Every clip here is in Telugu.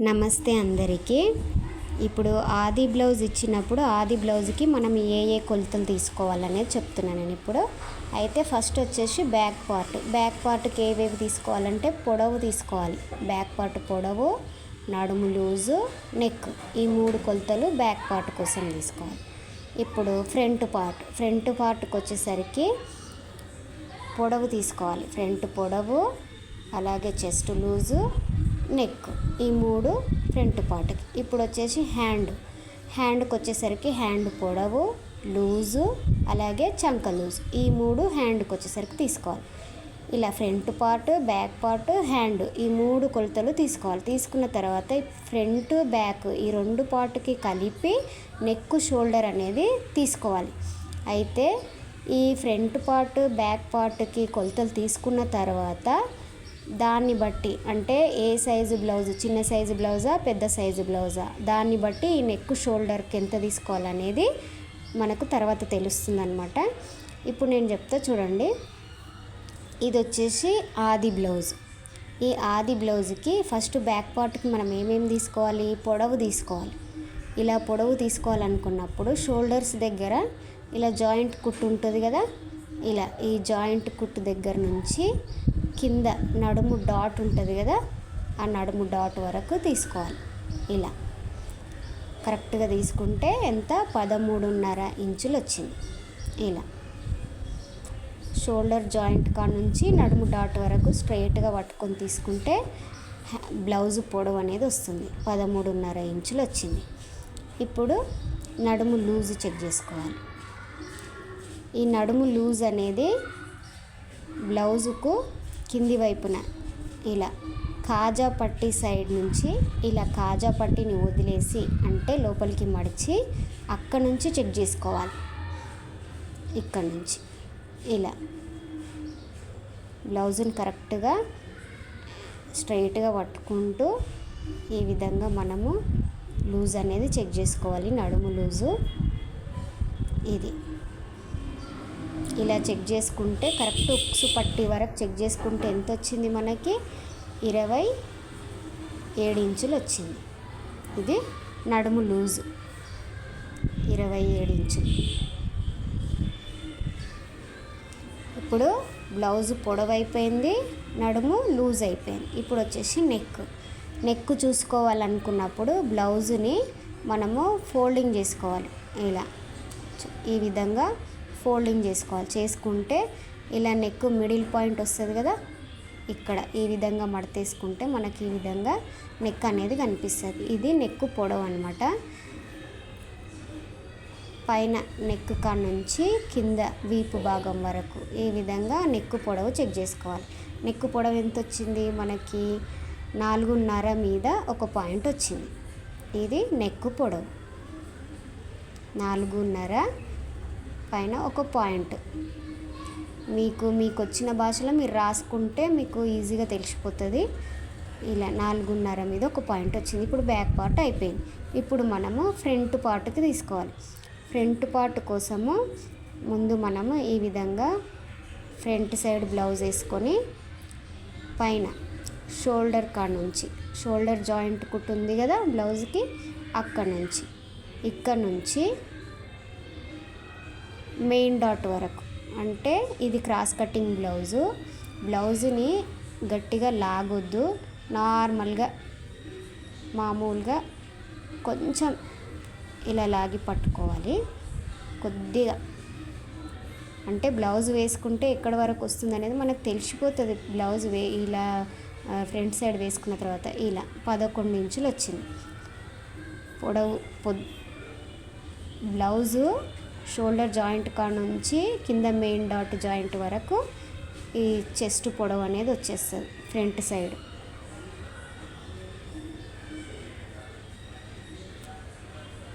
నమస్తే అందరికీ. ఇప్పుడు ఆది బ్లౌజ్ ఇచ్చినప్పుడు ఆది బ్లౌజ్కి మనం ఏ కొలతలు తీసుకోవాలనేది చెప్తున్నాను నేను ఇప్పుడు. అయితే ఫస్ట్ వచ్చేసి బ్యాక్ పార్ట్కి ఏవేవి తీసుకోవాలంటే పొడవు తీసుకోవాలి. బ్యాక్ పార్ట్ పొడవు, నడుము లూజు, నెక్, ఈ 3 కొలతలు బ్యాక్ పార్ట్ కోసం తీసుకోవాలి. ఇప్పుడు ఫ్రంట్ పార్ట్కి వచ్చేసరికి పొడవు తీసుకోవాలి. ఫ్రంట్ పొడవు, అలాగే చెస్ట్ లూజు, నెక్, ఈ 3 ఫ్రంట్ పార్ట్కి. ఇప్పుడు వచ్చేసి హ్యాండ్కి వచ్చేసరికి హ్యాండ్ పొడవు, లూజు, అలాగే చంక లూజు, ఈ 3 హ్యాండ్కి వచ్చేసరికి తీసుకోవాలి. ఇలా front part, back part, hand, ఈ 3 కొలతలు తీసుకోవాలి. తీసుకున్న తర్వాత ఫ్రంట్ బ్యాక్ ఈ 2 పార్ట్కి కలిపి నెక్ షోల్డర్ అనేది తీసుకోవాలి. అయితే ఈ ఫ్రంట్ పార్ట్ బ్యాక్ పార్ట్కి కొలతలు తీసుకున్న తర్వాత దాన్ని బట్టి, అంటే ఏ సైజు బ్లౌజ్, చిన్న సైజు బ్లౌజా పెద్ద సైజు బ్లౌజా, దాన్ని బట్టి ఈ నెక్ షోల్డర్కి ఎంత తీసుకోవాలనేది మనకు తర్వాత తెలుస్తుంది అన్నమాట. ఇప్పుడు నేను చెప్తా చూడండి. ఇది వచ్చేసి ఆది బ్లౌజ్. ఈ ఆది బ్లౌజ్కి ఫస్ట్ బ్యాక్ పార్ట్కి మనం ఏమేమి తీసుకోవాలి? పొడవు తీసుకోవాలి. ఇలా పొడవు తీసుకోవాలనుకున్నప్పుడు షోల్డర్స్ దగ్గర ఇలా జాయింట్ కుట్టు ఉంటుంది కదా, ఇలా ఈ జాయింట్ కుట్టు దగ్గర నుంచి కింద నడుము డాట్ ఉంటుంది కదా, ఆ నడుము డాట్ వరకు తీసుకోవాలి. ఇలా కరెక్ట్గా తీసుకుంటే ఎంత? 13.5 ఇంచులు వచ్చింది. ఇలా షోల్డర్ జాయింట్ కాడ నుంచి నడుము డాట్ వరకు స్ట్రైట్గా పట్టుకొని తీసుకుంటే బ్లౌజ్ పొడవు అనేది వస్తుంది. 13.5 ఇంచులు వచ్చింది. ఇప్పుడు నడుము లూజ్ చెక్ చేసుకోవాలి. ఈ నడుము లూజ్ అనేది బ్లౌజుకు కింది వైపున ఇలా కాజా పట్టీ సైడ్ నుంచి ఇలా కాజా పట్టీని వదిలేసి, అంటే లోపలికి మడిచి అక్కడ నుంచి చెక్ చేసుకోవాలి. ఇక్కడ నుంచి ఇలా బ్లౌజుని కరెక్ట్గా స్ట్రైట్గా పట్టుకుంటూ ఈ విధంగా మనము లూజ్ అనేది చెక్ చేసుకోవాలి. నడుము లూజు ఇది ఇలా చెక్ చేసుకుంటే కరెక్ట్ ఉక్సు పట్టి వరకు చెక్ చేసుకుంటే ఎంత వచ్చింది? మనకి 27 ఇంచులు వచ్చింది. ఇది నడుము లూజు 27 ఇంచులు. ఇప్పుడు బ్లౌజ్ పొడవు అయిపోయింది, నడుము లూజ్ అయిపోయింది. ఇప్పుడు వచ్చేసి నెక్ చూసుకోవాలనుకున్నప్పుడు బ్లౌజుని మనము ఫోల్డింగ్ చేసుకోవాలి. ఇలా ఈ విధంగా ఫోల్డింగ్ చేసుకోవాలి. చేసుకుంటే ఇలా నెక్ మిడిల్ పాయింట్ వస్తుంది కదా, ఇక్కడ ఈ విధంగా మడతేసుకుంటే మనకి ఈ విధంగా నెక్ అనేది కనిపిస్తుంది. ఇది నెక్ పొడవు అన్నమాట. పైన నెక్ కాడ నుంచి కింద వీపు భాగం వరకు ఈ విధంగా నెక్ పొడవు చెక్ చేసుకోవాలి. నెక్ పొడవు ఎంత వచ్చింది? మనకి 4.5 మీద ఒక పాయింట్ వచ్చింది. ఇది నెక్ పొడవు 4.5 పైన ఒక పాయింట్. మీకు వచ్చిన భాషలో మీరు రాసుకుంటే మీకు ఈజీగా తెలిసిపోతుంది. ఇలా 4.5 మీద ఒక పాయింట్ వచ్చింది. ఇప్పుడు బ్యాక్ పార్ట్ అయిపోయింది. ఇప్పుడు మనము ఫ్రంట్ పార్ట్కి తీసుకోవాలి. ఫ్రంట్ పార్ట్ కోసము ముందు మనము ఈ విధంగా ఫ్రంట్ సైడ్ బ్లౌజ్ వేసుకొని పైన షోల్డర్ కాడ నుంచి, షోల్డర్ జాయింట్ కుట్టు ఉంది కదా బ్లౌజ్కి, అక్కడ నుంచి ఇక్కడ నుంచి మెయిన్ డాట్ వరకు, అంటే ఇది క్రాస్ కటింగ్ బ్లౌజుని గట్టిగా లాగొద్దు. నార్మల్గా మామూలుగా కొంచెం ఇలా లాగి పట్టుకోవాలి కొద్దిగా. అంటే బ్లౌజ్ వేసుకుంటే ఎక్కడి వరకు వస్తుంది అనేది మనకు తెలిసిపోతుంది. బ్లౌజ్ ఇలా ఫ్రంట్ సైడ్ వేసుకున్న తర్వాత ఇలా 11 ఇంచులు వచ్చింది పొడవు. బ్లౌజు షోల్డర్ జాయింట్ కాడ నుంచి కింద మెయిన్ డాట్ జాయింట్ వరకు ఈ చెస్ట్ పొడవు అనేది వచ్చేస్తుంది.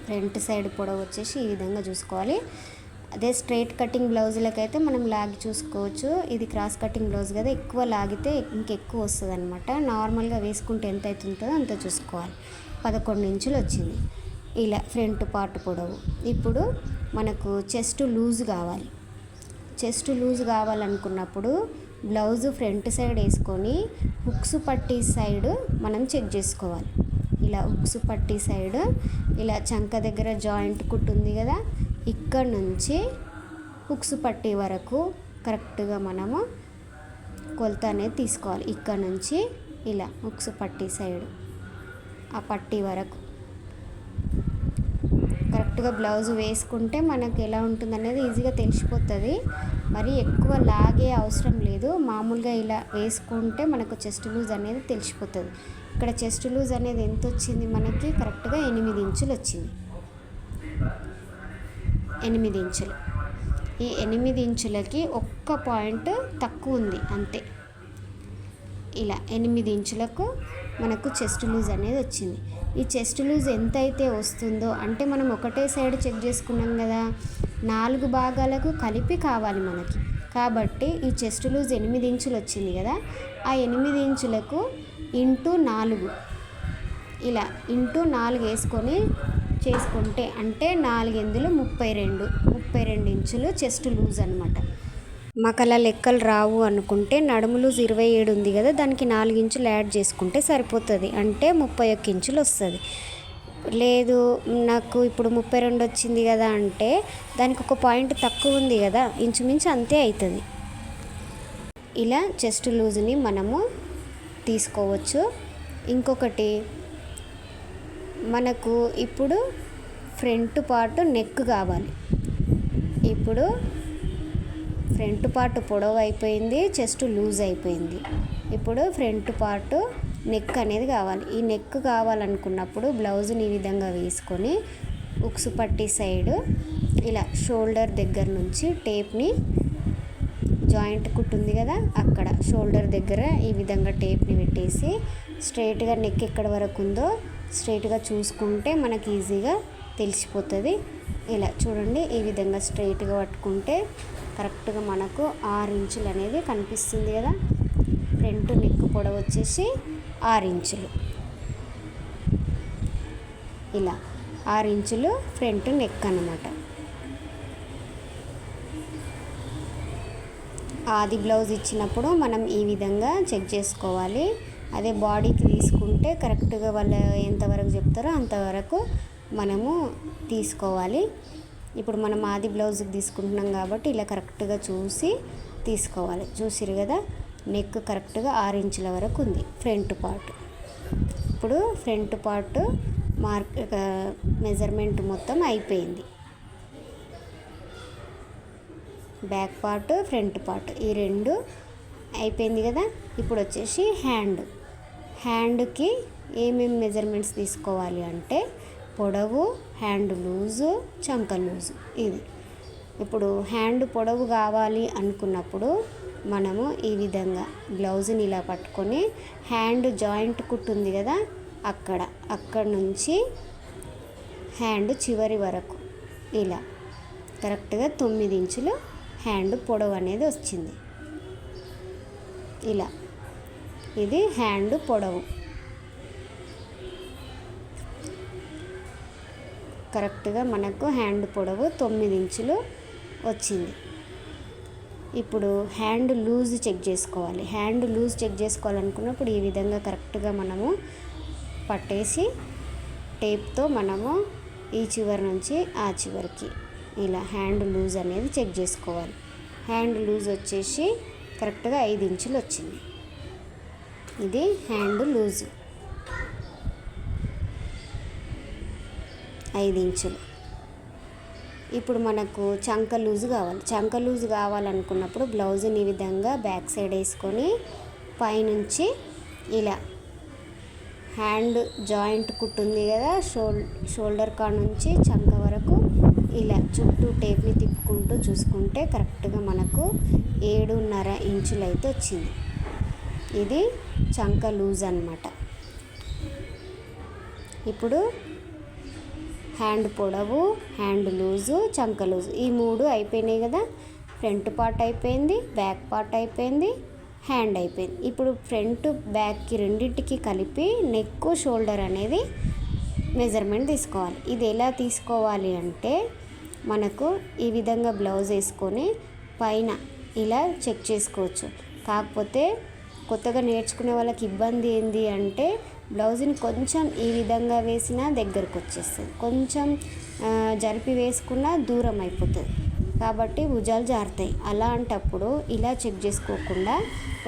ఫ్రంట్ సైడ్ పొడవు వచ్చేసి ఈ విధంగా చూసుకోవాలి. అదే స్ట్రైట్ కటింగ్ బ్లౌజులకైతే మనం లాగి చూసుకోవచ్చు. ఇది క్రాస్ కటింగ్ బ్లౌజ్ కదా, ఎక్కువ లాగితే ఇంకెక్కువ వస్తుంది అనమాట. నార్మల్గా వేసుకుంటే ఎంత అవుతుందో అంత చూసుకోవాలి. 11 ఇంచులు వచ్చింది ఇలా ఫ్రంట్ పార్ట్ పొడవు. ఇప్పుడు మనకు చెస్ట్ లూజ్ కావాలి. చెస్ట్ లూజ్ కావాలనుకున్నప్పుడు బ్లౌజ్ ఫ్రంట్ సైడ్ వేసుకొని హుక్స్ పట్టీ సైడ్ మనం చెక్ చేసుకోవాలి. ఇలా ఉక్సు పట్టి సైడ్ ఇలా చంక దగ్గర జాయింట్ కుట్టు ఉంది కదా, ఇక్కడ నుంచి ఉక్సు పట్టి వరకు కరెక్ట్గా మనము కొలత అనేది తీసుకోవాలి. ఇక్కడ నుంచి ఇలా ఉక్సు పట్టి సైడ్ ఆ పట్టి వరకు కరెక్ట్గా బ్లౌజ్ వేసుకుంటే మనకు ఎలా ఉంటుంది అనేది ఈజీగా తెలిసిపోతుంది. మరి ఎక్కువ లాగే అవసరం లేదు, మామూలుగా ఇలా వేసుకుంటే మనకు చెస్ట్ లూజ్ అనేది తెలిసిపోతుంది. ఇక్కడ చెస్ట్ లూజ్ అనేది ఎంత వచ్చింది మనకి, కరెక్ట్గా 8 ఇంచులు వచ్చింది. 8 ఇంచులు. ఈ 8 ఇంచులకి ఒక్క పాయింట్ తక్కువ ఉంది అంతే. ఇలా 8 ఇంచులకు మనకు చెస్ట్ లూజ్ అనేది వచ్చింది. ఈ చెస్ట్ లూజ్ ఎంత అయితే వస్తుందో అంటే మనం ఒకటే సైడ్ చెక్ చేసుకున్నాం కదా, 4 భాగాలకు కలిపి కావాలి మనకి. కాబట్టి ఈ చెస్ట్ లూజ్ 8 ఇంచులు వచ్చింది కదా, ఆ 8 ఇంచులకు ఇంటూ 4 ఇలా ఇంటూ 4 వేసుకొని చేసుకుంటే అంటే 4 ఎందులో 32 ఇంచులు చెస్ట్ లూజ్ అనమాట. మాకు అలా లెక్కలు రావు అనుకుంటే నడుము లూజ్ 27 ఉంది కదా, దానికి 4 ఇంచులు యాడ్ చేసుకుంటే సరిపోతుంది, అంటే 31 ఇంచులు వస్తుంది. లేదు నాకు ఇప్పుడు 32 వచ్చింది కదా అంటే దానికి ఒక పాయింట్ తక్కువ ఉంది కదా, ఇంచుమించు అంతే అవుతుంది. ఇలా చెస్ట్ లూజ్ని మనము తీసుకోవచ్చు. ఇంకొకటి మనకు ఇప్పుడు ఫ్రంట్ పార్ట్ నెక్ కావాలి. ఇప్పుడు ఫ్రంట్ పార్ట్ పొడవు అయిపోయింది, చెస్ట్ లూజ్ అయిపోయింది. ఇప్పుడు ఫ్రంట్ పార్ట్ నెక్ అనేది కావాలి. ఈ నెక్ కావాలనుకున్నప్పుడు బ్లౌజ్ని ఈ విధంగా వేసుకొని ఉక్సు పట్టి సైడ్ ఇలా షోల్డర్ దగ్గర నుంచి టేప్ని జాయింట్ కుట్టుంది కదా, అక్కడ షోల్డర్ దగ్గర ఈ విధంగా టేప్ని పెట్టేసి స్ట్రైట్గా నెక్ ఎక్కడ వరకు ఉందో స్ట్రైట్గా చూసుకుంటే మనకి ఈజీగా తెలిసిపోతుంది. ఇలా చూడండి, ఈ విధంగా స్ట్రైట్గా పట్టుకుంటే కరెక్ట్గా మనకు 6 ఇంచులు అనేది కనిపిస్తుంది కదా. ఫ్రంట్ నెక్ పొడవు వచ్చేసి 6 ఇంచులు. ఇలా 6 ఇంచులు ఫ్రంట్ నెక్ అన్నమాట. ఆది బ్లౌజ్ ఇచ్చినప్పుడు మనం ఈ విధంగా చెక్ చేసుకోవాలి. అదే బాడీకి తీసుకుంటే కరెక్ట్గా వాళ్ళు ఎంతవరకు చెప్తారో అంతవరకు మనము తీసుకోవాలి. ఇప్పుడు మనం ఆది బ్లౌజ్కి తీసుకుంటున్నాం కాబట్టి ఇలా కరెక్ట్గా చూసి తీసుకోవాలి. చూసిరు కదా, నెక్ కరెక్ట్గా 6 ఇంచుల వరకు ఉంది ఫ్రంట్ పార్ట్. ఇప్పుడు ఫ్రంట్ పార్ట్ మెజర్మెంట్ మొత్తం అయిపోయింది. బ్యాక్ పార్ట్ ఫ్రంట్ పార్ట్ ఈ రెండు అయిపోయింది కదా. ఇప్పుడు వచ్చేసి హ్యాండ్కి ఏమేమి మెజర్మెంట్స్ తీసుకోవాలి అంటే పొడవు, హ్యాండ్ లూజు, చంక లూజు. ఇది ఇప్పుడు హ్యాండ్ పొడవు కావాలి అనుకున్నప్పుడు మనము ఈ విధంగా బ్లౌజ్ని ఇలా పట్టుకొని హ్యాండ్ జాయింట్ కుట్టుంది కదా, అక్కడ నుంచి హ్యాండ్ చివరి వరకు ఇలా కరెక్ట్గా 9 ఇంచులు హ్యాండ్ పొడవు అనేది వచ్చింది. ఇలా ఇది హ్యాండ్ పొడవు. కరెక్ట్గా మనకు హ్యాండ్ పొడవు 9 ఇంచులు వచ్చింది. ఇప్పుడు హ్యాండ్ లూజ్ చెక్ చేసుకోవాలి. హ్యాండ్ లూజ్ చెక్ చేసుకోవాలనుకున్నప్పుడు ఈ విధంగా కరెక్ట్గా మనము పట్టేసి టేప్తో మనము ఈ చివరి నుంచి ఆ చివరికి ఇలా హ్యాండ్ లూజ్ అనేది చెక్ చేసుకోవాలి. హ్యాండ్ లూజ్ వచ్చేసి కరెక్ట్గా 5 ఇంచులు వచ్చింది. ఇది హ్యాండ్ లూజ్ 5 ఇంచులు. ఇప్పుడు మనకు చంక లూజ్ కావాలి. చంక లూజ్ కావాలనుకున్నప్పుడు బ్లౌజ్ని ఈ విధంగా బ్యాక్ సైడ్ వేసుకొని పైనుంచి ఇలా హ్యాండ్ జాయింట్ కుట్టుంది కదా, షోల్డర్ కాడ నుంచి చంక వరకు ఇలా చుట్టూ టేప్ని తిప్పుకుంటూ చూసుకుంటే కరెక్ట్గా మనకు 7.5 ఇంచులు అయితే వచ్చింది. ఇది చంక లూజ్ అన్నమాట. ఇప్పుడు హ్యాండ్ పొడవు, హ్యాండ్ లూజు, చంక లూజు ఈ 3 అయిపోయినాయి కదా. ఫ్రంట్ పార్ట్ అయిపోయింది, బ్యాక్ పార్ట్ అయిపోయింది, హ్యాండ్ అయిపోయింది. ఇప్పుడు ఫ్రంట్ బ్యాక్కి రెండింటికి కలిపి నెక్, షోల్డర్ అనేది మెజర్మెంట్ తీసుకోవాలి. ఇది ఎలా తీసుకోవాలి అంటే మనకు ఈ విధంగా బ్లౌజ్ వేసుకొని పైన ఇలా చెక్ చేసుకోవచ్చు. కాకపోతే కొత్తగా నేర్చుకునే వాళ్ళకి ఇబ్బంది ఏంది అంటే బ్లౌజ్ని కొంచెం ఈ విధంగా వేసినా దగ్గరకు వచ్చేస్తుంది, కొంచెం జరిపి వేసుకున్నా దూరం అయిపోతుంది, కాబట్టి భుజాలు జారుతాయి. అలాంటప్పుడు ఇలా చెక్ చేసుకోకుండా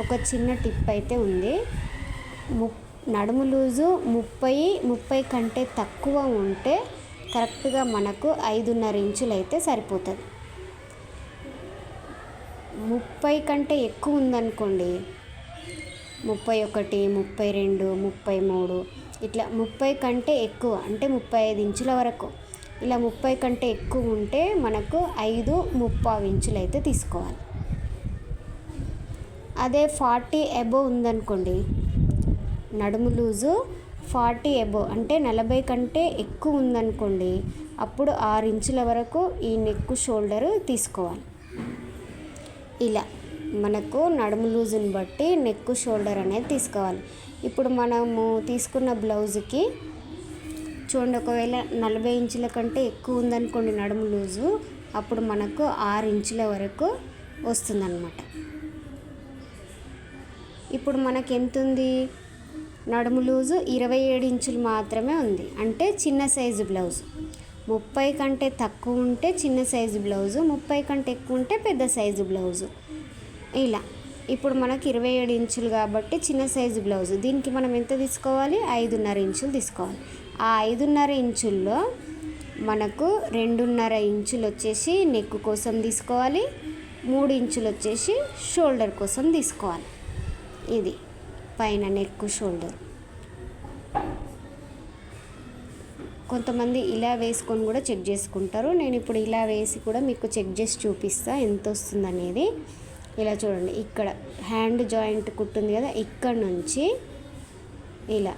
ఒక చిన్న టిప్ అయితే ఉంది. నడుము లూజు 30 కంటే తక్కువ ఉంటే కరెక్ట్గా మనకు 5.5 ఇంచులు అయితే సరిపోతుంది. 30 కంటే ఎక్కువ ఉందనుకోండి, 31, 32, 33 ఇట్లా 30 కంటే ఎక్కువ అంటే 35 ఇంచుల వరకు, ఇలా 30 కంటే ఎక్కువ ఉంటే మనకు 5.75 ఇంచులు అయితే తీసుకోవాలి. అదే 40 అబోవ్ ఉందనుకోండి, నడుము లూజు 40 అబోవ్ అంటే 40 కంటే ఎక్కువ ఉందనుకోండి, అప్పుడు 6 ఇంచుల వరకు ఈ నెక్ షోల్డర్ తీసుకోవాలి. ఇలా మనకు నడుము లూజుని బట్టి నెక్ షోల్డర్ అనేది తీసుకోవాలి. ఇప్పుడు మనము తీసుకున్న బ్లౌజ్కి చూడండి, ఒకవేళ 40 ఇంచుల కంటే ఎక్కువ ఉందనుకోండి నడుము లూజు, అప్పుడు మనకు 6 ఇంచుల వరకు వస్తుందన్నమాట. ఇప్పుడు మనకి ఎంత ఉంది, నడుము లూజు 27 ఇంచులు మాత్రమే ఉంది, అంటే చిన్న సైజు బ్లౌజ్. 30 కంటే తక్కువ ఉంటే చిన్న సైజు బ్లౌజు, 30 కంటే ఎక్కువ ఉంటే పెద్ద సైజు బ్లౌజు. ఇలా ఇప్పుడు మనకి 27 ఇంచులు కాబట్టి చిన్న సైజు బ్లౌజు, దీనికి మనం ఎంత తీసుకోవాలి, 5.5 ఇంచులు తీసుకోవాలి. ఆ 5.5 ఇంచుల్లో మనకు 2.5 ఇంచులు వచ్చేసి నెక్ కోసం తీసుకోవాలి, 3 ఇంచులు వచ్చేసి షోల్డర్ కోసం తీసుకోవాలి. ఇది పైన నెక్ షోల్డర్. కొంతమంది ఇలా వేసుకొని కూడా చెక్ చేసుకుంటారు. నేను ఇప్పుడు ఇలా వేసి కూడా మీకు చెక్ చేసి చూపిస్తా ఎంత వస్తుందనేది. ఇలా చూడండి, ఇక్కడ హ్యాండ్ జాయింట్ కుట్టుంది కదా, ఇక్కడ నుంచి ఇలా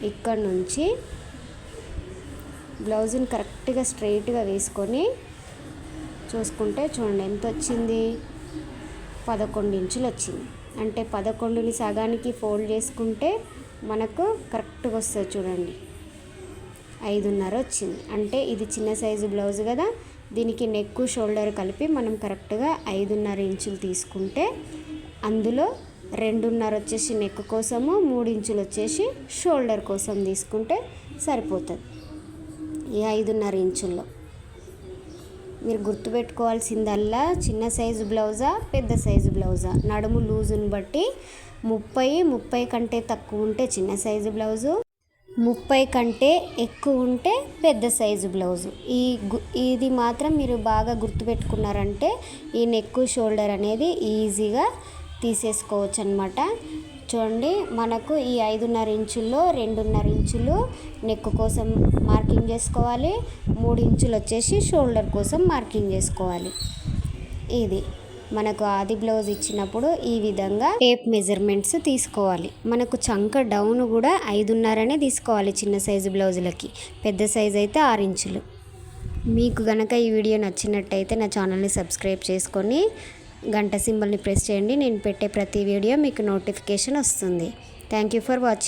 ఇక్కడ నుంచి బ్లౌజ్ని కరెక్ట్గా స్ట్రైట్గా వేసుకొని చూసుకుంటే చూడండి ఎంత వచ్చింది, 11 ఇంచులు వచ్చింది. అంటే 11ని సగానికి ఫోల్డ్ చేసుకుంటే మనకు కరెక్ట్గా వస్తుంది. చూడండి 5.5 వచ్చింది. అంటే ఇది చిన్న సైజు బ్లౌజ్ కదా, దీనికి నెక్ షోల్డర్ కలిపి మనం కరెక్ట్గా 5.5 ఇంచులు తీసుకుంటే అందులో 2.5 వచ్చేసి నెక్ కోసము, 3 ఇంచులు వచ్చేసి షోల్డర్ కోసం తీసుకుంటే సరిపోతుంది. ఈ 5.5 ఇంచుల్లో మీరు గుర్తుపెట్టుకోవాల్సిందల్లా చిన్న సైజు బ్లౌజా పెద్ద సైజు బ్లౌజా, నడుము లూజుని బట్టి 30 కంటే తక్కువ ఉంటే చిన్న సైజు బ్లౌజు, 30 కంటే ఎక్కువ ఉంటే పెద్ద సైజు బ్లౌజు. ఇది మాత్రం మీరు బాగా గుర్తుపెట్టుకున్నారంటే ఈ నెక్ షోల్డర్ అనేది ఈజీగా తీసేసుకోవచ్చు అన్నమాట. చూడండి, మనకు ఈ 5.5 ఇంచుల్లో 2.5 ఇంచులు నెక్ కోసం మార్కింగ్ చేసుకోవాలి, 3 ఇంచులు వచ్చేసి షోల్డర్ కోసం మార్కింగ్ చేసుకోవాలి. ఇది మనకు ఆది బ్లౌజ్ ఇచ్చినప్పుడు ఈ విధంగా టేప్ మెజర్మెంట్స్ తీసుకోవాలి. మనకు చంక డౌన్ కూడా 5.5 తీసుకోవాలి చిన్న సైజు బ్లౌజులకి, పెద్ద సైజు అయితే 6 ఇంచులు. మీకు గనక ఈ వీడియో నచ్చినట్టయితే నా ఛానల్ని సబ్స్క్రైబ్ చేసుకొని గంట సింబల్ని ప్రెస్ చేయండి. నేను పెట్టే ప్రతి వీడియో మీకు నోటిఫికేషన్ వస్తుంది. Thank you for watching.